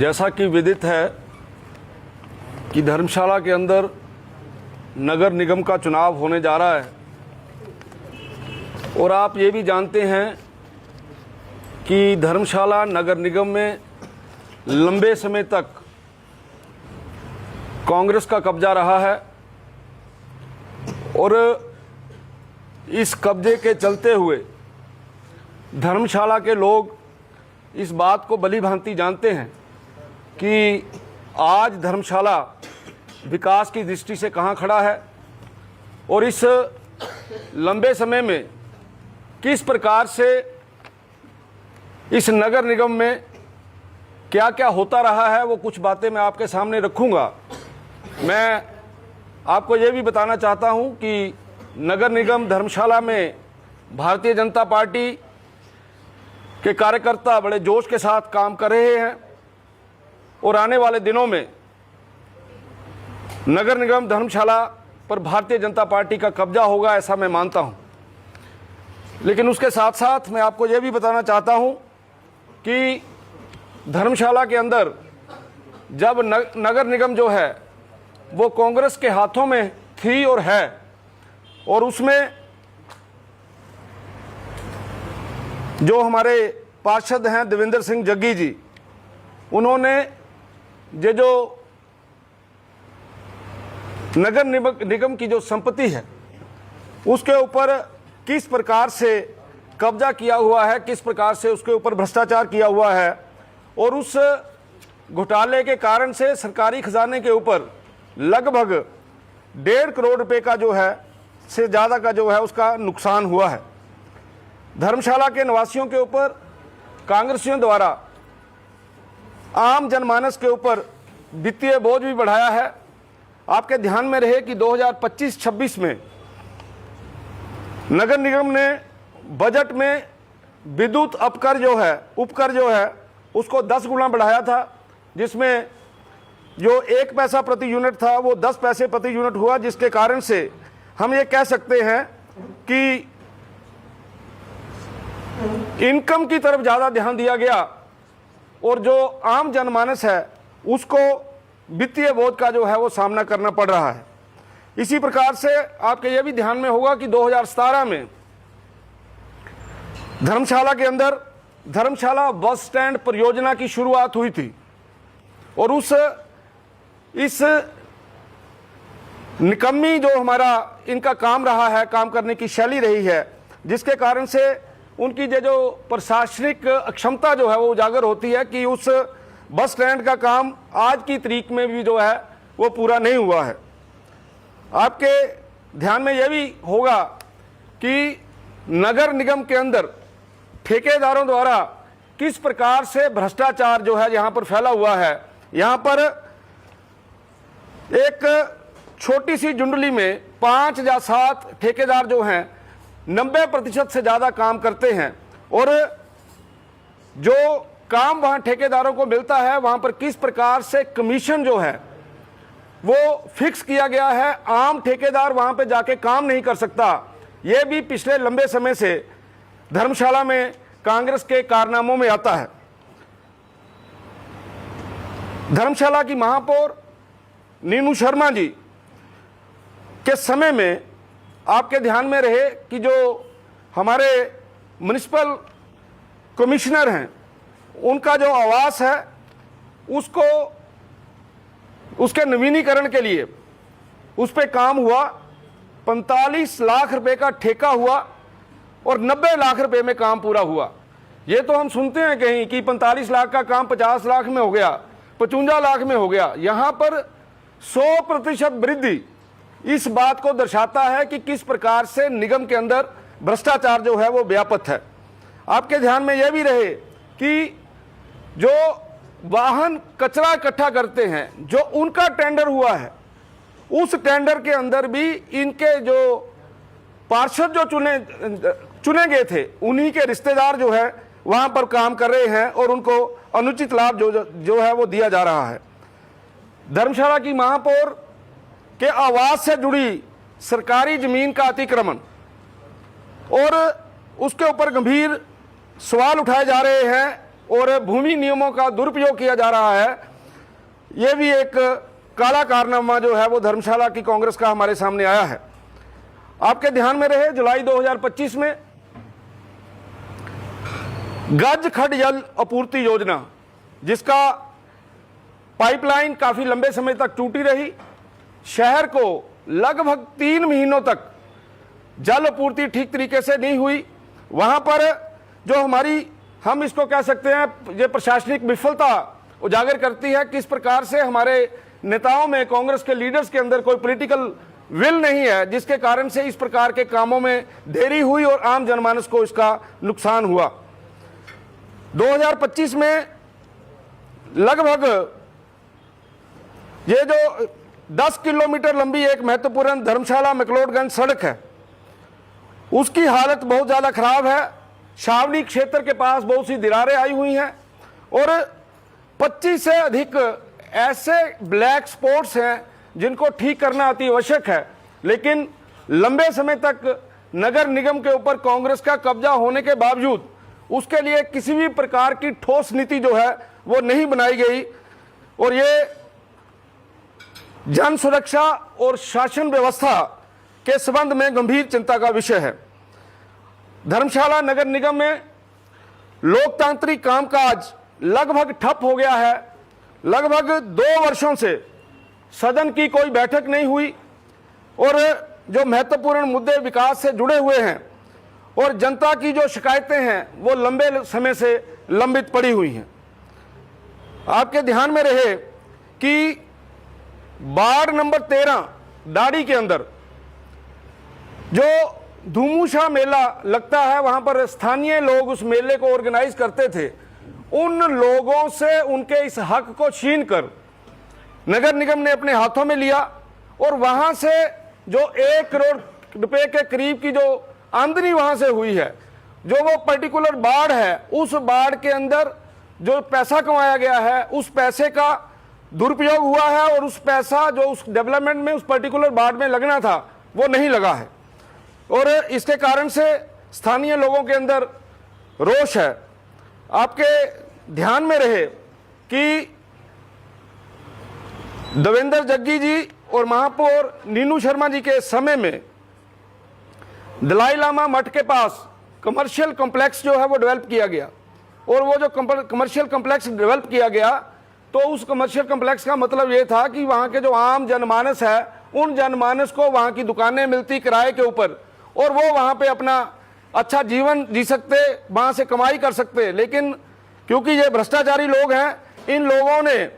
जैसा कि विदित है कि धर्मशाला के अंदर नगर निगम का चुनाव होने जा रहा है और आप ये भी जानते हैं कि धर्मशाला नगर निगम में लंबे समय तक कांग्रेस का कब्जा रहा है और इस कब्जे के चलते हुए धर्मशाला के लोग इस बात को भली भांति जानते हैं कि आज धर्मशाला विकास की दृष्टि से कहाँ खड़ा है और इस लंबे समय में किस प्रकार से इस नगर निगम में क्या क्या होता रहा है, वो कुछ बातें मैं आपके सामने रखूँगा। मैं आपको ये भी बताना चाहता हूँ कि नगर निगम धर्मशाला में भारतीय जनता पार्टी के कार्यकर्ता बड़े जोश के साथ काम कर रहे हैं और आने वाले दिनों में नगर निगम धर्मशाला पर भारतीय जनता पार्टी का कब्जा होगा, ऐसा मैं मानता हूं। लेकिन उसके साथ साथ मैं आपको यह भी बताना चाहता हूं कि धर्मशाला के अंदर जब नगर निगम जो है वो कांग्रेस के हाथों में थी और है, और उसमें जो हमारे पार्षद हैं देवेंद्र सिंह जग्गी जी, उन्होंने ये जो नगर निगम की जो संपत्ति है उसके ऊपर किस प्रकार से कब्जा किया हुआ है, किस प्रकार से उसके ऊपर भ्रष्टाचार किया हुआ है और उस घोटाले के कारण से सरकारी खजाने के ऊपर लगभग 1.5 करोड़ रुपए का जो है से ज़्यादा का जो है उसका नुकसान हुआ है। धर्मशाला के निवासियों के ऊपर कांग्रेसियों द्वारा आम जनमानस के ऊपर वित्तीय बोझ भी बढ़ाया है। आपके ध्यान में रहे कि 2025-26 में नगर निगम ने बजट में विद्युत उपकर जो है उसको 10 गुना बढ़ाया था, जिसमें जो 1 पैसा प्रति यूनिट था वो 10 पैसे प्रति यूनिट हुआ, जिसके कारण से हम ये कह सकते हैं कि इनकम की तरफ ज़्यादा ध्यान दिया गया और जो आम जनमानस है उसको वित्तीय बोझ का जो है वो सामना करना पड़ रहा है। इसी प्रकार से आपके ये भी ध्यान में होगा कि 2017 में धर्मशाला के अंदर धर्मशाला बस स्टैंड परियोजना की शुरुआत हुई थी और इस निकम्मी जो हमारा इनका काम रहा है, काम करने की शैली रही है, जिसके कारण से उनकी जो प्रशासनिक अक्षमता जो है वो उजागर होती है कि उस बस स्टैंड का काम आज की तारीख में भी जो है वो पूरा नहीं हुआ है। आपके ध्यान में यह भी होगा कि नगर निगम के अंदर ठेकेदारों द्वारा किस प्रकार से भ्रष्टाचार जो है यहाँ पर फैला हुआ है। यहाँ पर एक छोटी सी जुंडली में 5 या 7 ठेकेदार जो हैं 90% से ज़्यादा काम करते हैं और जो काम वहाँ ठेकेदारों को मिलता है वहाँ पर किस प्रकार से कमीशन जो है वो फिक्स किया गया है। आम ठेकेदार वहाँ पे जाके काम नहीं कर सकता। ये भी पिछले लंबे समय से धर्मशाला में कांग्रेस के कारनामों में आता है। धर्मशाला की महापौर नीनू शर्मा जी के समय में आपके ध्यान में रहे कि जो हमारे म्युनिसिपल कमिश्नर हैं उनका जो आवास है उसको उसके नवीनीकरण के लिए उस पर काम हुआ। 45 लाख रुपए का ठेका हुआ और 90 लाख रुपए में काम पूरा हुआ। ये तो हम सुनते हैं कहीं कि 45 लाख का काम 50 लाख में हो गया, 55 लाख में हो गया। यहाँ पर 100% वृद्धि इस बात को दर्शाता है कि किस प्रकार से निगम के अंदर भ्रष्टाचार जो है वो व्यापक है। आपके ध्यान में यह भी रहे कि जो वाहन कचरा इकट्ठा करते हैं, जो उनका टेंडर हुआ है, उस टेंडर के अंदर भी इनके जो पार्षद जो चुने गए थे उन्हीं के रिश्तेदार जो है वहां पर काम कर रहे हैं और उनको अनुचित लाभ जो है वो दिया जा रहा है। धर्मशाला की महापौर के आवास से जुड़ी सरकारी जमीन का अतिक्रमण और उसके ऊपर गंभीर सवाल उठाए जा रहे हैं और भूमि नियमों का दुरुपयोग किया जा रहा है। ये भी एक काला कारनामा जो है वो धर्मशाला की कांग्रेस का हमारे सामने आया है। आपके ध्यान में रहे, जुलाई 2025 में गज खड जल आपूर्ति योजना, जिसका पाइपलाइन काफी लंबे समय तक टूटी रही, शहर को लगभग 3 महीनों तक जल आपूर्ति ठीक तरीके से नहीं हुई। वहां पर जो हमारी, हम इसको कह सकते हैं, ये प्रशासनिक विफलता उजागर करती है किस प्रकार से हमारे नेताओं में, कांग्रेस के लीडर्स के अंदर कोई पॉलिटिकल विल नहीं है, जिसके कारण से इस प्रकार के कामों में देरी हुई और आम जनमानस को इसका नुकसान हुआ। 2025 में लगभग ये जो 10 किलोमीटर लंबी एक महत्वपूर्ण धर्मशाला मैक्लोडगंज सड़क है, उसकी हालत बहुत ज़्यादा खराब है। छावनी क्षेत्र के पास बहुत सी दरारें आई हुई हैं और 25 से अधिक ऐसे ब्लैक स्पॉट्स हैं जिनको ठीक करना अति आवश्यक है, लेकिन लंबे समय तक नगर निगम के ऊपर कांग्रेस का कब्जा होने के बावजूद उसके लिए किसी भी प्रकार की ठोस नीति जो है वो नहीं बनाई गई। और ये जन सुरक्षा और शासन व्यवस्था के संबंध में गंभीर चिंता का विषय है। धर्मशाला नगर निगम में लोकतांत्रिक कामकाज लगभग ठप हो गया है। लगभग 2 वर्षों से सदन की कोई बैठक नहीं हुई और जो महत्वपूर्ण मुद्दे विकास से जुड़े हुए हैं और जनता की जो शिकायतें हैं वो लंबे समय से लंबित पड़ी हुई हैं। आपके ध्यान में रहे कि वार्ड नंबर 13 दाड़ी के अंदर जो धूमूशा मेला लगता है, वहां पर स्थानीय लोग उस मेले को ऑर्गेनाइज करते थे। उन लोगों से उनके इस हक को छीन कर नगर निगम ने अपने हाथों में लिया और वहां से जो 1 करोड़ रुपए के करीब की जो आमदनी वहां से हुई है, जो वो पर्टिकुलर वार्ड है, उस वार्ड के अंदर जो पैसा कमाया गया है उस पैसे का दुरुपयोग हुआ है और उस पैसा जो उस डेवलपमेंट में उस पर्टिकुलर वार्ड में लगना था वो नहीं लगा है और इसके कारण से स्थानीय लोगों के अंदर रोष है। आपके ध्यान में रहे कि देवेंद्र जग्गी जी और महापौर नीनू शर्मा जी के समय में दलाई लामा मठ के पास कमर्शियल कॉम्प्लेक्स जो है वो डेवलप किया गया और वो जो कमर्शियल कॉम्प्लेक्स डेवलप किया गया तो उस कमर्शियल कॉम्प्लेक्स का मतलब ये था कि वहाँ के जो आम जनमानस है उन जनमानस को वहाँ की दुकानें मिलती किराए के ऊपर और वो वहाँ पे अपना अच्छा जीवन जी सकते, वहाँ से कमाई कर सकते। लेकिन क्योंकि ये भ्रष्टाचारी लोग हैं, इन लोगों ने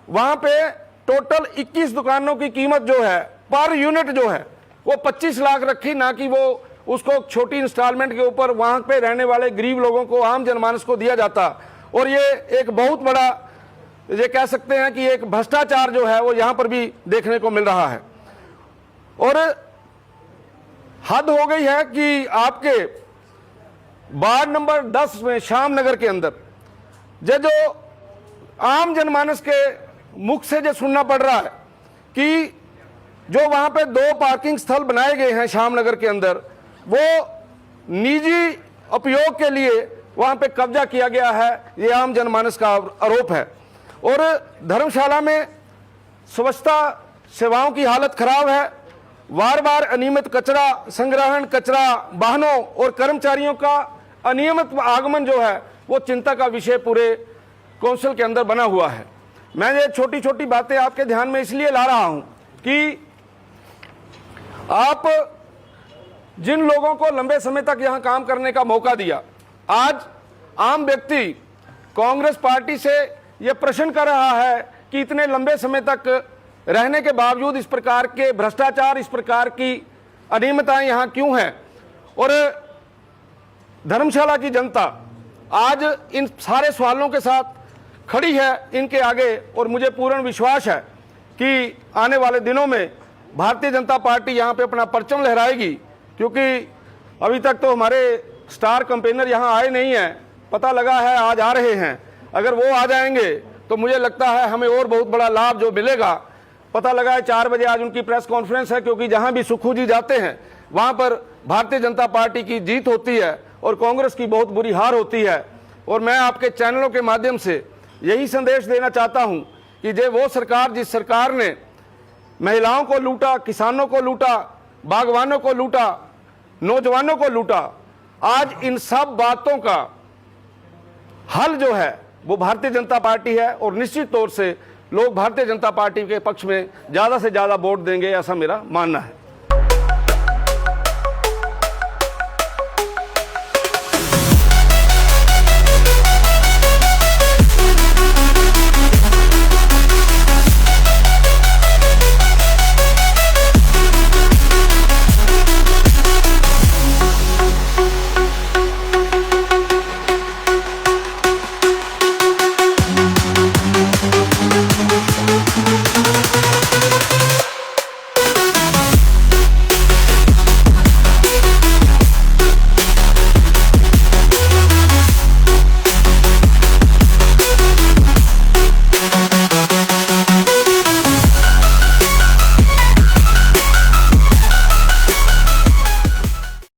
वहाँ पे टोटल 21 दुकानों की कीमत जो है पर यूनिट जो है वो 25 लाख रखी, ना कि वो उसको छोटी इंस्टॉलमेंट के ऊपर वहाँ पे रहने वाले गरीब लोगों को, आम जनमानस को दिया जाता। और ये एक बहुत बड़ा, ये कह सकते हैं कि एक भ्रष्टाचार जो है वो यहाँ पर भी देखने को मिल रहा है। और हद हो गई है कि आपके वार्ड नंबर 10 में श्याम नगर के अंदर जो आम जनमानस के मुख से जो सुनना पड़ रहा है कि जो वहां पे 2 पार्किंग स्थल बनाए गए हैं श्याम नगर के अंदर, वो निजी उपयोग के लिए वहां पे कब्जा किया गया है, ये आम जनमानस का आरोप है। और धर्मशाला में स्वच्छता सेवाओं की हालत खराब है। बार बार अनियमित कचरा संग्रहण, कचरा वाहनों और कर्मचारियों का अनियमित आगमन जो है वो चिंता का विषय पूरे काउंसिल के अंदर बना हुआ है। मैं ये छोटी छोटी बातें आपके ध्यान में इसलिए ला रहा हूं कि आप जिन लोगों को लंबे समय तक यहां काम करने का मौका दिया, आज आम व्यक्ति कांग्रेस पार्टी से यह प्रश्न कर रहा है कि इतने लंबे समय तक रहने के बावजूद इस प्रकार के भ्रष्टाचार, इस प्रकार की अनियमितताएं यहां क्यों हैं। और धर्मशाला की जनता आज इन सारे सवालों के साथ खड़ी है इनके आगे और मुझे पूर्ण विश्वास है कि आने वाले दिनों में भारतीय जनता पार्टी यहां पे अपना परचम लहराएगी, क्योंकि अभी तक तो हमारे स्टार कैंपेनर यहां आए नहीं हैं। पता लगा है आज आ रहे हैं। अगर वो आ जाएंगे तो मुझे लगता है हमें और बहुत बड़ा लाभ जो मिलेगा। पता लगा है 4 बजे आज उनकी प्रेस कॉन्फ्रेंस है, क्योंकि जहां भी सुक्खू जी जाते हैं वहां पर भारतीय जनता पार्टी की जीत होती है और कांग्रेस की बहुत बुरी हार होती है। और मैं आपके चैनलों के माध्यम से यही संदेश देना चाहता हूं कि जे वो सरकार, जिस सरकार ने महिलाओं को लूटा, किसानों को लूटा, बागवानों को लूटा, नौजवानों को लूटा, आज इन सब बातों का हल जो है वो भारतीय जनता पार्टी है और निश्चित तौर से लोग भारतीय जनता पार्टी के पक्ष में ज़्यादा से ज़्यादा वोट देंगे, ऐसा मेरा मानना है।